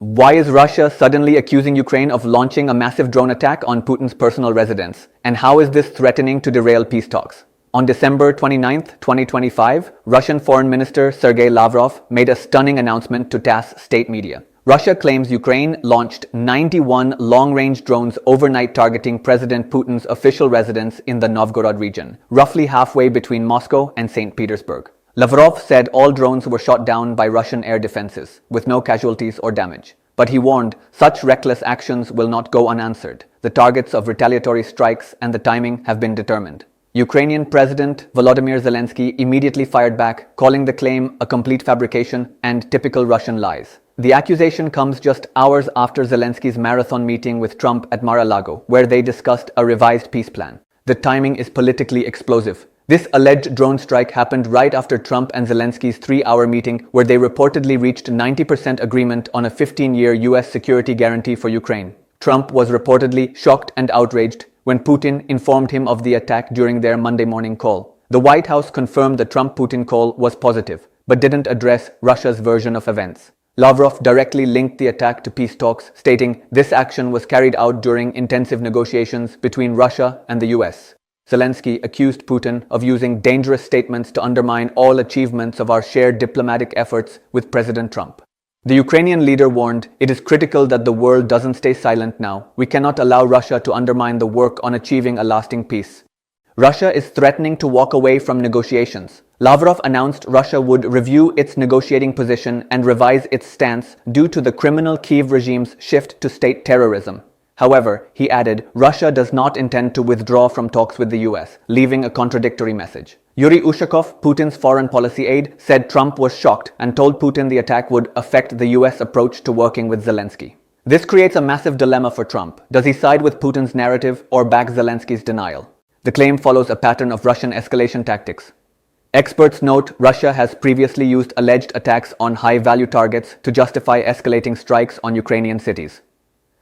Why is Russia suddenly accusing Ukraine of launching a massive drone attack on Putin's personal residence? And how is this threatening to derail peace talks? On December 29, 2025, Russian Foreign Minister Sergei Lavrov made a stunning announcement to TASS state media. Russia claims Ukraine launched 91 long-range drones overnight targeting President Putin's official residence in the Novgorod region, roughly halfway between Moscow and St. Petersburg. Lavrov said all drones were shot down by Russian air defenses, with no casualties or damage. But he warned such reckless actions will not go unanswered. The targets of retaliatory strikes and the timing have been determined. Ukrainian President Vladimir Zelenskyy immediately fired back, calling the claim a complete fabrication and typical Russian lies. The accusation comes just hours after Zelenskyy's marathon meeting with Trump at Mar-a-Lago, where they discussed a revised peace plan. The timing is politically explosive. This alleged drone strike happened right after Trump and Zelenskyy's 3-hour meeting, where they reportedly reached 90% agreement on a 15-year US security guarantee for Ukraine. Trump was reportedly shocked and outraged when Putin informed him of the attack during their Monday morning call. The White House confirmed the Trump-Putin call was positive, but didn't address Russia's version of events. Lavrov directly linked the attack to peace talks, stating this action was carried out during intensive negotiations between Russia and the US. Zelenskyy accused Putin of using dangerous statements to undermine all achievements of our shared diplomatic efforts with President Trump. The Ukrainian leader warned, "It is critical that the world doesn't stay silent now. We cannot allow Russia to undermine the work on achieving a lasting peace." Russia is threatening to walk away from negotiations. Lavrov announced Russia would review its negotiating position and revise its stance due to the criminal Kyiv regime's shift to state terrorism. However, he added, Russia does not intend to withdraw from talks with the US, leaving a contradictory message. Yuri Ushakov, Putin's foreign policy aide, said Trump was shocked and told Putin the attack would affect the US approach to working with Zelenskyy. This creates a massive dilemma for Trump. Does he side with Putin's narrative or back Zelenskyy's denial? The claim follows a pattern of Russian escalation tactics. Experts note Russia has previously used alleged attacks on high-value targets to justify escalating strikes on Ukrainian cities.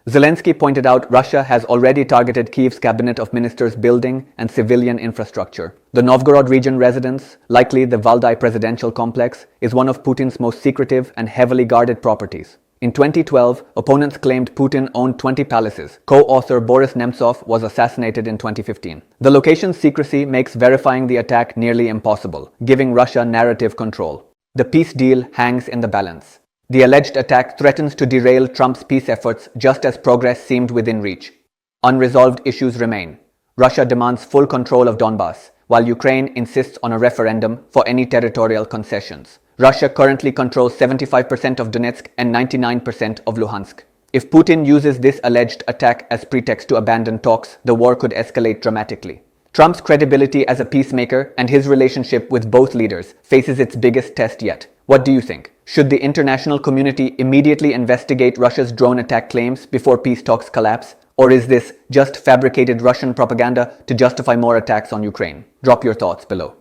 Zelenskyy pointed out Russia has already targeted Kyiv's cabinet of ministers' building and civilian infrastructure. The Novgorod region residence, likely the Valdai presidential complex, is one of Putin's most secretive and heavily guarded properties. In 2012, opponents claimed Putin owned 20 palaces. Co-author Boris Nemtsov was assassinated in 2015. The location's secrecy makes verifying the attack nearly impossible, giving Russia narrative control. The peace deal hangs in the balance. The alleged attack threatens to derail Trump's peace efforts just as progress seemed within reach. Unresolved issues remain. Russia demands full control of Donbas, while Ukraine insists on a referendum for any territorial concessions. Russia currently controls 75% of Donetsk and 99% of Luhansk. If Putin uses this alleged attack as pretext to abandon talks, the war could escalate dramatically. Trump's credibility as a peacemaker and his relationship with both leaders faces its biggest test yet. What do you think? Should the international community immediately investigate Russia's drone attack claims before peace talks collapse? Or is this just fabricated Russian propaganda to justify more attacks on Ukraine? Drop your thoughts below.